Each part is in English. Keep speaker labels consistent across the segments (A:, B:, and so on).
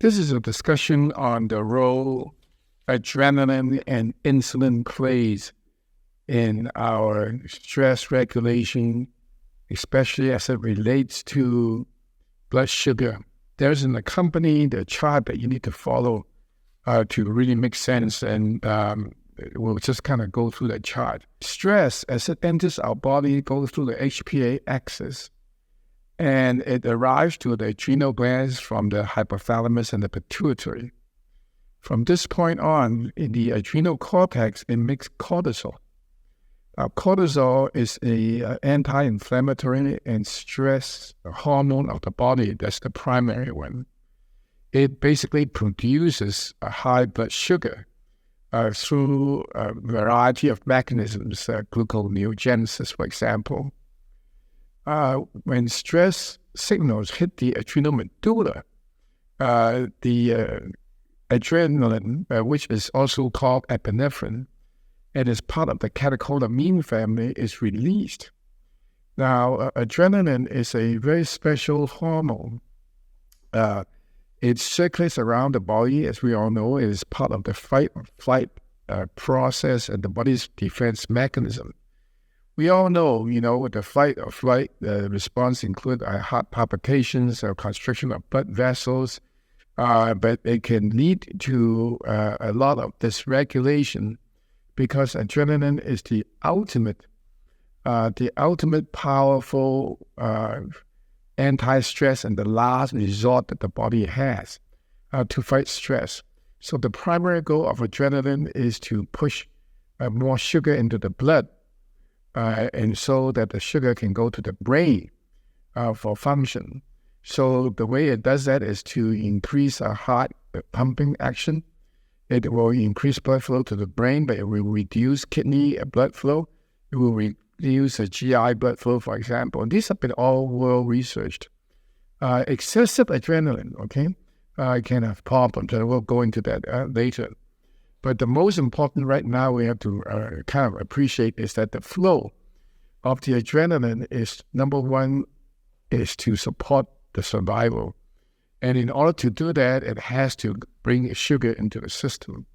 A: This is a discussion on the role adrenaline and insulin plays in our stress regulation, especially as it relates to blood sugar. There's in the company the chart that you need to follow to really make sense, and we'll just kind of go through that chart. Stress, as it enters our body, goes through the HPA axis, and it arrives to the adrenal glands from the hypothalamus and the pituitary. From this point on, in the adrenal cortex, it makes cortisol. Cortisol is an anti-inflammatory and stress hormone of the body. That's the primary one. It basically produces a high blood sugar through a variety of mechanisms, gluconeogenesis, for example. When stress signals hit the adrenal medulla, the adrenaline, which is also called epinephrine, and is part of the catecholamine family, is released. Now, adrenaline is a very special hormone. It circulates around the body, as we all know. It is part of the fight or flight process and the body's defense mechanism. We all know, with the fight or flight, the response include heart palpitations or constriction of blood vessels, but it can lead to a lot of dysregulation because adrenaline is the ultimate powerful anti-stress and the last resort that the body has to fight stress. So the primary goal of adrenaline is to push more sugar into the blood, and so that the sugar can go to the brain for function. So the way it does that is to increase our heart pumping action. It will increase blood flow to the brain, but it will reduce kidney blood flow. It will reduce the GI blood flow, for example. And these have been all well researched. Excessive adrenaline, can have problems, and we'll go into that later. But the most important right now we have to kind of appreciate is that the flow of the adrenaline is, number one, is to support the survival. And in order to do that, it has to bring sugar into the system.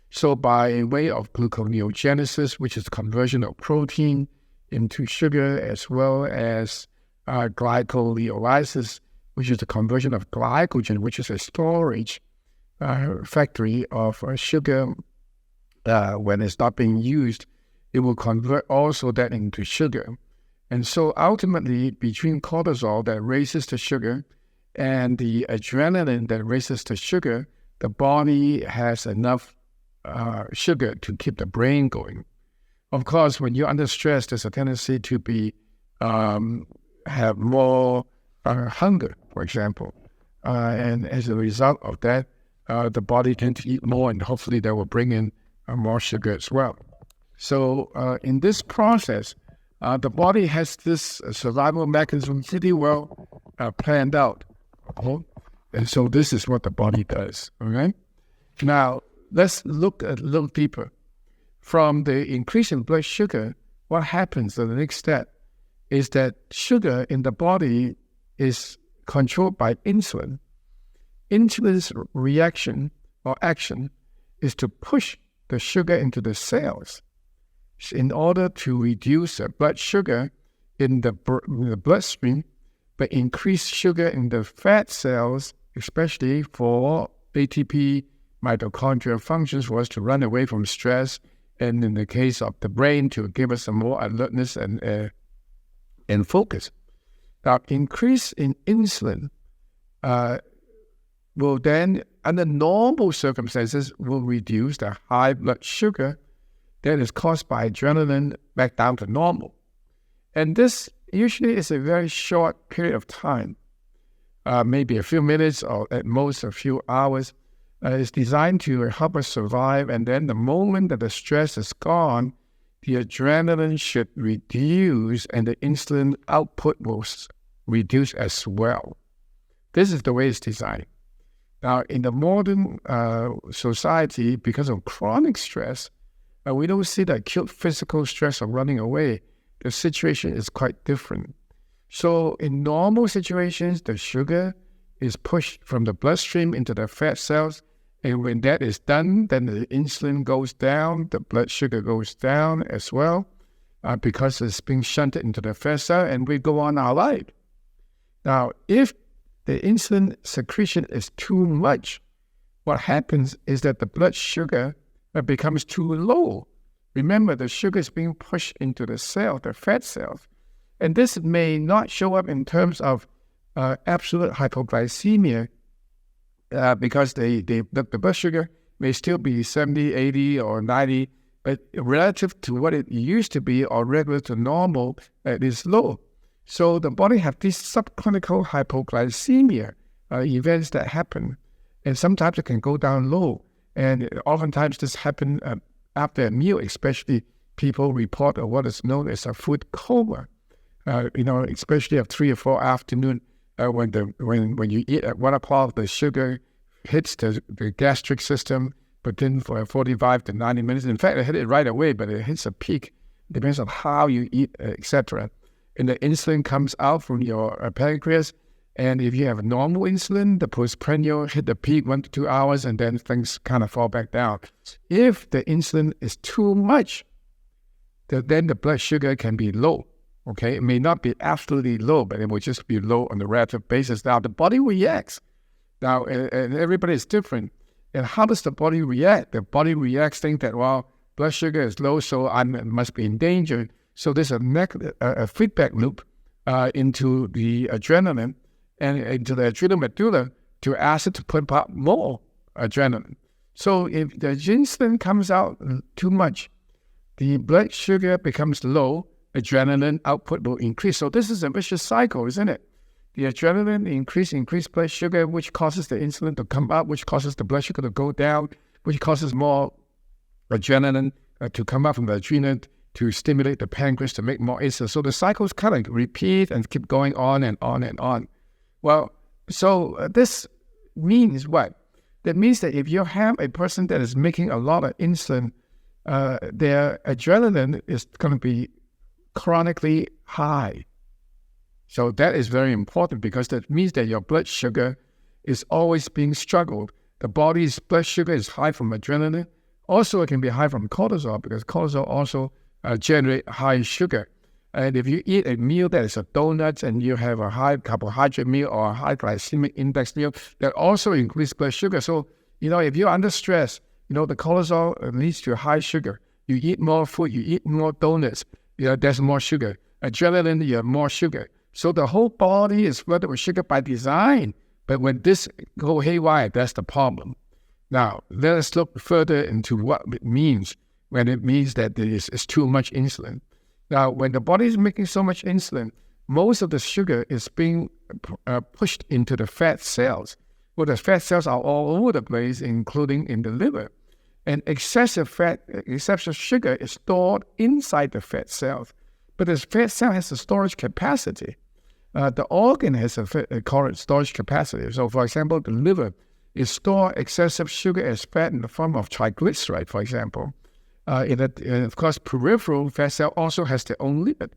A: So by way of gluconeogenesis, which is conversion of protein into sugar, as well as glycolysis, which is the conversion of glycogen, which is a storage factory of sugar. When it's not being used, it will convert also that into sugar. And so ultimately, between cortisol that raises the sugar and the adrenaline that raises the sugar, the body has enough sugar to keep the brain going. Of course, when you're under stress, there's a tendency to be have more hunger, for example. And as a result of that, the body tends to eat more, and hopefully that will bring in more sugar as well. So in this process, the body has this survival mechanism pretty well planned out. And so this is what the body does. Okay. Now, let's look a little deeper. From the increase in blood sugar, what happens, the next step, is that sugar in the body is controlled by insulin. Insulin's reaction or action is to push the sugar into the cells in order to reduce the blood sugar in the bloodstream, but increase sugar in the fat cells, especially for ATP mitochondrial functions, for us to run away from stress, and in the case of the brain, to give us some more alertness and focus. Now, increase in insulin will then, under normal circumstances, will reduce the high blood sugar that is caused by adrenaline back down to normal. And this usually is a very short period of time, maybe a few minutes or at most a few hours. It's designed to help us survive, and then the moment that the stress is gone, the adrenaline should reduce and the insulin output will reduce as well. This is the way it's designed. Now, in the modern society, because of chronic stress, we don't see the acute physical stress of running away. The situation is quite different. So in normal situations, the sugar is pushed from the bloodstream into the fat cells. And when that is done, then the insulin goes down, the blood sugar goes down as well, because it's being shunted into the fat cell, and we go on our life. Now, if the insulin secretion is too much, what happens is that the blood sugar becomes too low. Remember, the sugar is being pushed into the cell, the fat cells. And this may not show up in terms of absolute hypoglycemia, because the blood sugar may still be 70, 80, or 90, but relative to what it used to be or regular to normal, it is low. So the body has these subclinical hypoglycemia events that happen, and sometimes it can go down low. And oftentimes this happens after a meal, especially people report what is known as a food coma. Especially at 3 or 4 afternoon, when you eat at 1 o'clock, the sugar hits the gastric system, but then for 45 to 90 minutes. In fact, it hit it right away, but it hits a peak. Depends on how you eat, etc. And the insulin comes out from your pancreas. And if you have normal insulin, the postprandial hit the peak 1 to 2 hours, and then things kind of fall back down. If the insulin is too much, then the blood sugar can be low. Okay, it may not be absolutely low, but it will just be low on a relative basis. Now, the body reacts. Now, and everybody is different. And how does the body react? The body reacts thinking that, well, blood sugar is low, so I must be in danger. So there's a feedback loop into the adrenaline and into the adrenal medulla to ask it to put out more adrenaline. So if the insulin comes out too much, the blood sugar becomes low, adrenaline output will increase. So this is a vicious cycle, isn't it? The adrenaline increase blood sugar, which causes the insulin to come up, which causes the blood sugar to go down, which causes more adrenaline to come up from the adrenal to stimulate the pancreas to make more insulin. So the cycles kind of repeat and keep going on and on and on. Well, so this means what? That means that if you have a person that is making a lot of insulin, their adrenaline is going to be chronically high. So that is very important, because that means that your blood sugar is always being struggled. The body's blood sugar is high from adrenaline. Also, it can be high from cortisol, because cortisol also generate high sugar. And if you eat a meal that is a donut and you have a high carbohydrate meal or a high glycemic index meal, that also increases blood sugar. So, if you're under stress, the cortisol leads to high sugar. You eat more food, you eat more donuts, there's more sugar. Adrenaline, you have more sugar. So the whole body is flooded with sugar by design. But when this go haywire, that's the problem. Now, let us look further into what it means when it means that there is too much insulin. Now, when the body is making so much insulin, most of the sugar is being pushed into the fat cells. Well, the fat cells are all over the place, including in the liver. And excessive sugar is stored inside the fat cells. But the fat cell has a storage capacity. The organ has a storage capacity. So, for example, the liver is store excessive sugar as fat in the form of triglyceride, for example. And of course, peripheral fat cell also has their own limit.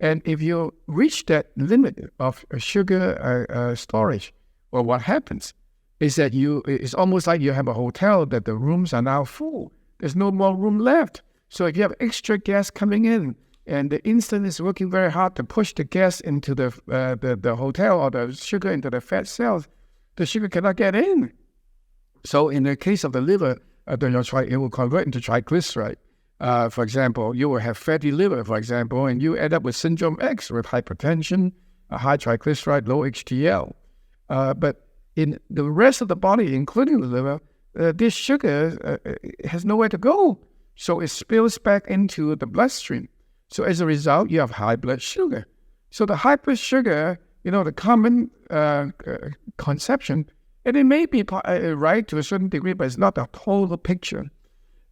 A: And if you reach that limit of sugar storage, well, what happens is that it's almost like you have a hotel that the rooms are now full. There's no more room left. So if you have extra gas coming in, and the insulin is working very hard to push the gas into the hotel, or the sugar into the fat cells, the sugar cannot get in. So in the case of the liver, it will convert into triglyceride. For example, you will have fatty liver, for example, and you end up with syndrome X, with hypertension, high triglyceride, low HDL. But in the rest of the body, including the liver, this sugar has nowhere to go. So it spills back into the bloodstream. So as a result, you have high blood sugar. So the high blood sugar, the common conception, and it may be right to a certain degree, but it's not the total picture.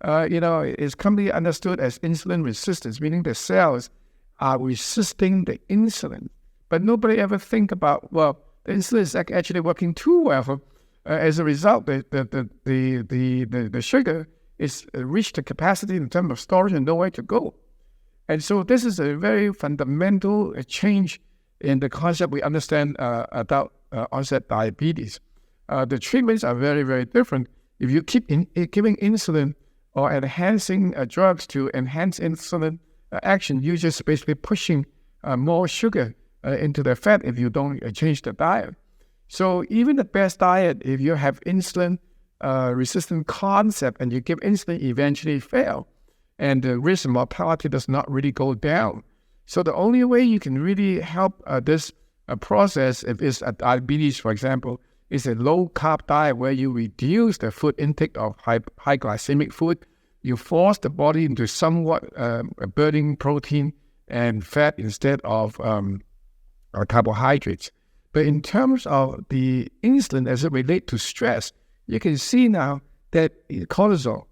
A: It's commonly understood as insulin resistance, meaning the cells are resisting the insulin. But nobody ever think about, well, the insulin is actually working too well. As a result, the sugar is reached the capacity in terms of storage and nowhere to go. And so this is a very fundamental change in the concept we understand about onset diabetes. The treatments are very, very different. If you keep giving insulin or enhancing drugs to enhance insulin action, you're just basically pushing more sugar into the fat if you don't change the diet. So even the best diet, if you have insulin resistant concept and you give insulin, eventually fail. And the risk of mortality does not really go down. So the only way you can really help this process, if it's a diabetes, for example, is a low-carb diet where you reduce the food intake of high glycemic food. You force the body into somewhat burning protein and fat instead of carbohydrates. But in terms of the insulin as it relates to stress, you can see now that cortisol,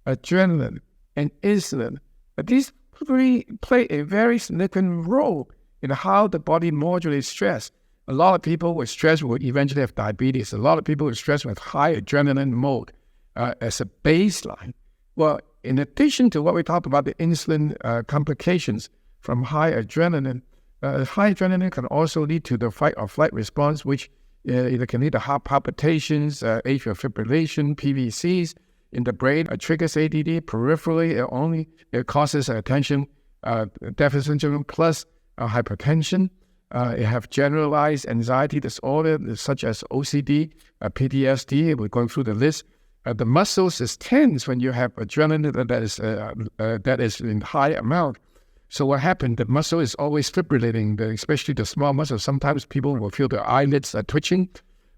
A: adrenaline, and insulin, these three play a very significant role in how the body modulates stress. A lot of people with stress will eventually have diabetes. A lot of people with stress with high adrenaline mode as a baseline. Well, in addition to what we talked about, the insulin complications from high adrenaline can also lead to the fight or flight response, which either can lead to heart palpitations, atrial fibrillation, PVCs in the brain, triggers ADD peripherally. It causes attention deficit syndrome plus hypertension. You have generalized anxiety disorder such as OCD, PTSD. We're going through the list. The muscles is tense when you have adrenaline that is in high amount. So what happened? The muscle is always fibrillating, especially the small muscle. Sometimes people will feel their eyelids are twitching.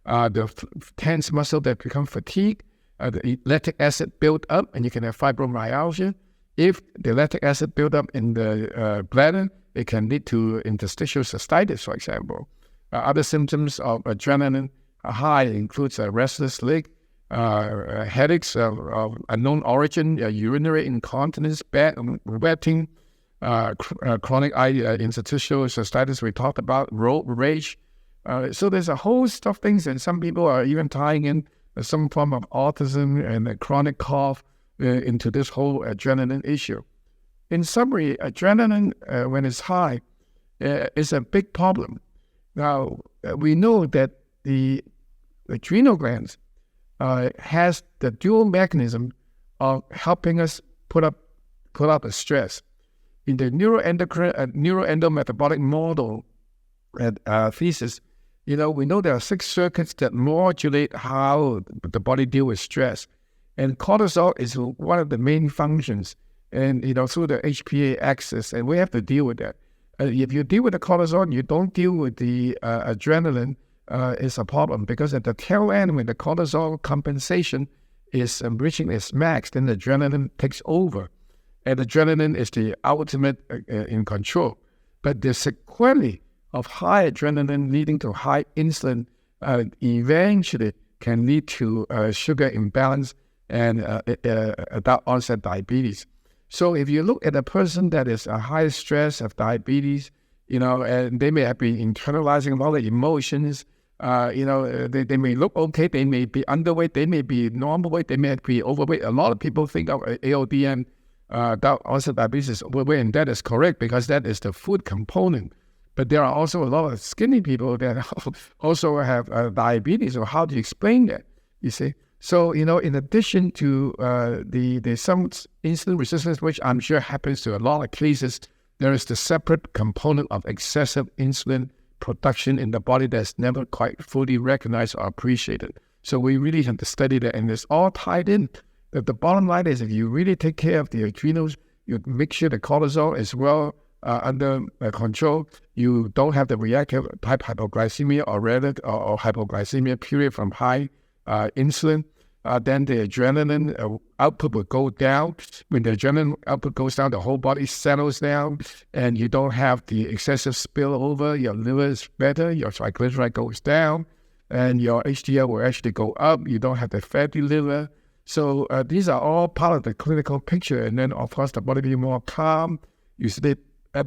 A: The tense muscle that become fatigued. The lactic acid build up, and you can have fibromyalgia. If the lactic acid build up in the bladder, it can lead to interstitial cystitis, for example. Other symptoms of adrenaline high includes restless leg, headaches of unknown origin, urinary incontinence, bad wetting, chronic interstitial cystitis we talked about, road rage. So there's a host of things, and some people are even tying in some form of autism and a chronic cough into this whole adrenaline issue. In summary, adrenaline, when it's high, is a big problem. Now, we know that the adrenal glands has the dual mechanism of helping us put up the stress. In the neuroendometabolic model thesis, we know there are 6 circuits that modulate how the body deals with stress. And cortisol is one of the main functions, and through the HPA axis, and we have to deal with that. If you deal with the cortisol, you don't deal with the adrenaline, is a problem, because at the tail end, when the cortisol compensation is reaching its max, then the adrenaline takes over. And adrenaline is the ultimate in control. But the sequelae of high adrenaline leading to high insulin eventually can lead to sugar imbalance and adult onset diabetes. So if you look at a person that is a high stress of diabetes, and they may have been internalizing a lot of emotions, they may look okay, they may be underweight, they may be normal weight, they may be overweight. A lot of people think of AODM, adult onset diabetes, is overweight, and that is correct because that is the food component. But there are also a lot of skinny people that also have diabetes. So how do you explain that? You see? So, in addition to the some insulin resistance, which I'm sure happens to a lot of cases, there is the separate component of excessive insulin production in the body that's never quite fully recognized or appreciated. So we really have to study that, and it's all tied in. That the bottom line is, if you really take care of the adrenals, you make sure the cortisol is well under control, you don't have the reactive type hypoglycemia or hypoglycemia period from high insulin, then the adrenaline output will go down. When the adrenaline output goes down, the whole body settles down, and you don't have the excessive spillover. Your liver is better, your triglyceride goes down, and your HDL will actually go up. You don't have the fatty liver. So these are all part of the clinical picture. And then, of course, the body will be more calm. You sleep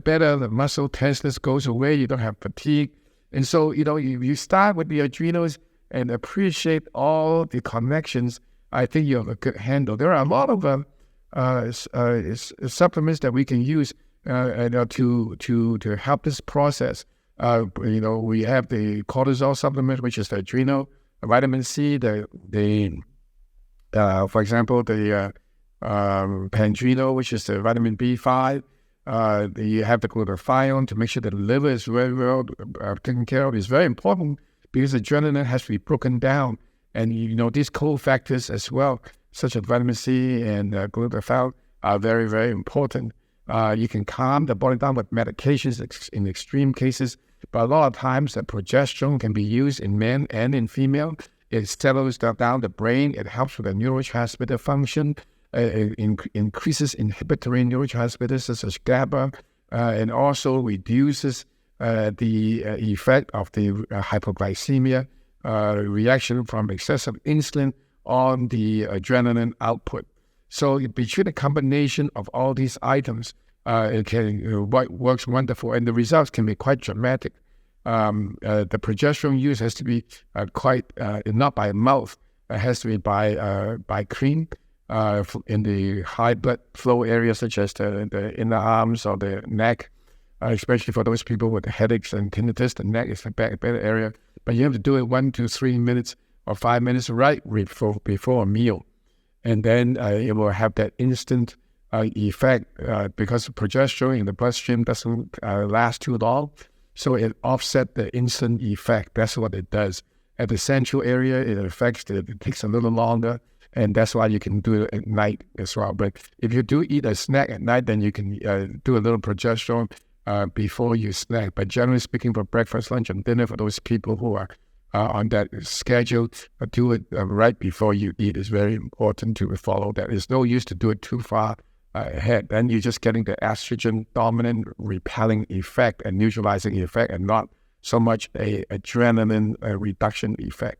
A: better, the muscle tenseness goes away, you don't have fatigue. And so, you start with the adrenals and appreciate all the connections, I think you have a good handle. There are a lot of supplements that we can use to help this process. We have the cortisol supplement, which is the Adrenal, vitamin C, for example, the Pandrenal, which is the vitamin B5. You have the glutathione to make sure the liver is very well taken care of. It's very important because adrenaline has to be broken down. And, these cofactors as well, such as vitamin C and glutathione, are very, very important. You can calm the body down with medications in extreme cases, but a lot of times the progesterone can be used in men and in female. It settles down the brain. It helps with the neurotransmitter function. It increases inhibitory neurotransmitters such as GABA, and also reduces the effect of the hypoglycemia reaction from excessive insulin on the adrenaline output. So between the combination of all these items, it works wonderful, and the results can be quite dramatic. The progesterone use has to be not by mouth. It has to be by cream in the high blood flow areas, such as the inner arms or the neck, especially for those people with headaches and tinnitus. The neck is a better area, but you have to do it 1 to 3 minutes or 5 minutes right before a meal. And then it will have that instant effect because progesterone in the bloodstream doesn't last too long. So it offsets the insulin effect. That's what it does. At the central area, it takes a little longer, and that's why you can do it at night as well. But if you do eat a snack at night, then you can do a little progesterone before you snack. But generally speaking, for breakfast, lunch, and dinner, for those people who are on that schedule, do it right before you eat. It's very important to follow that. It's no use to do it too far ahead. Then you're just getting the estrogen dominant repelling effect and neutralizing effect, and not so much a adrenaline reduction effect.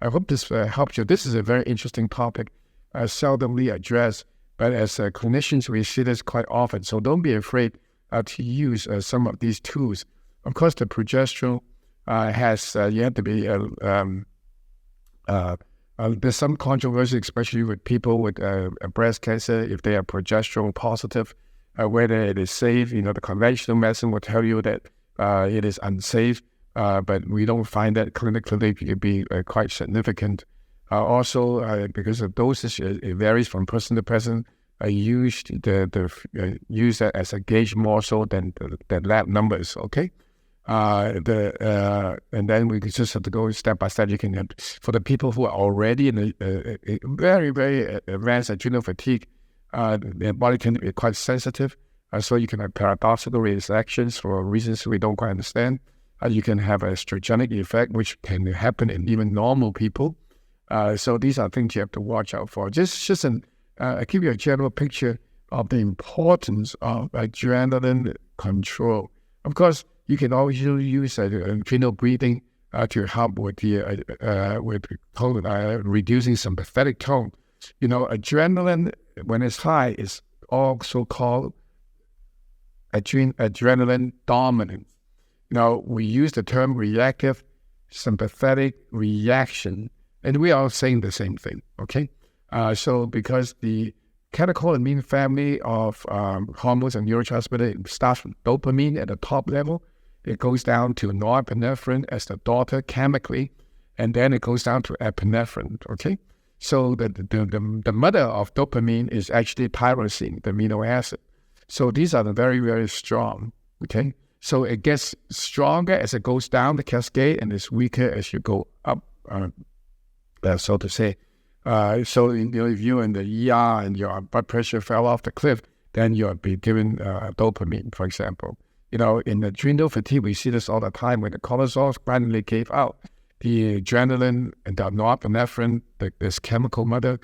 A: I hope this helps you. This is a very interesting topic, seldomly addressed, but as clinicians, we see this quite often. So don't be afraid to use some of these tools. Of course, the progesterone you have to be, there's some controversy, especially with people with breast cancer, if they are progesterone positive, whether it is safe. The conventional medicine will tell you that it is unsafe, but we don't find that clinically to be quite significant. Also, because of dosage, it varies from person to person. Use that as a gauge more so than the lab numbers, okay? And then we just have to go step by step. You can, for the people who are already in a very, very advanced adrenal fatigue, their body can be quite sensitive. So you can have paradoxical reactions for reasons we don't quite understand. You can have a estrogenic effect, which can happen in even normal people. So these are things you have to watch out for. I give you a general picture of the importance of adrenaline control. Of course, you can always use adrenal breathing to help with reducing sympathetic tone. Adrenaline, when it's high, is also called adrenaline dominant. We use the term reactive sympathetic reaction, and we are saying the same thing, okay? So because the catecholamine family of hormones and neurotransmitter starts from dopamine at the top level, it goes down to norepinephrine as the daughter chemically, and then it goes down to epinephrine, okay? So the mother of dopamine is actually tyrosine, the amino acid. So these are very, very strong, okay? So it gets stronger as it goes down the cascade, and it's weaker as you go up, so to say. So if you're in the ER and your blood pressure fell off the cliff, then you'll be given dopamine, for example. In adrenal fatigue, we see this all the time. When the cortisol finally gave out, the adrenaline and the norepinephrine, this chemical mother,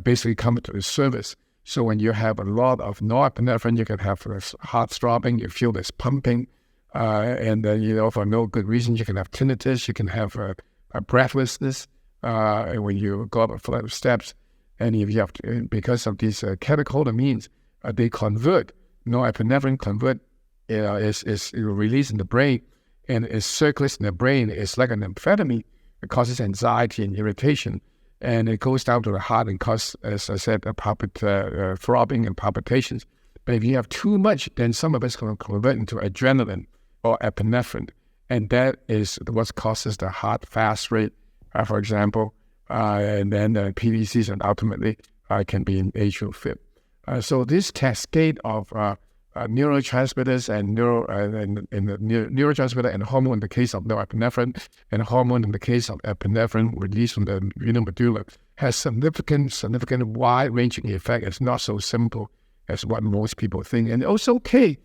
A: basically come to the service. So when you have a lot of norepinephrine, you can have this heart throbbing, you feel this pumping, and then, for no good reason, you can have tinnitus, you can have a breathlessness when you go up a flight of steps. And if you have to, because of these catecholamines, they convert, norepinephrine is released in the brain, and it circulates in the brain. It's like an amphetamine. It causes anxiety and irritation, and it goes down to the heart and causes, as I said, throbbing and palpitations. But if you have too much, then some of it's going to convert into adrenaline or epinephrine, And that is what causes the heart fast rate, for example, and then the PVCs, and ultimately can be in atrial fib. So this cascade of neurotransmitters and neurotransmitter and hormone in the case of norepinephrine, and hormone in the case of epinephrine released from the renal medulla has significant wide-ranging effect. It's not so simple as what most people think. And also, okay,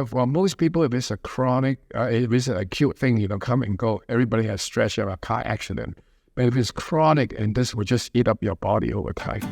A: for most people, if it's a chronic, if it's an acute thing, come and go. Everybody has stress or a car accident. But if it's chronic, and this will just eat up your body over time.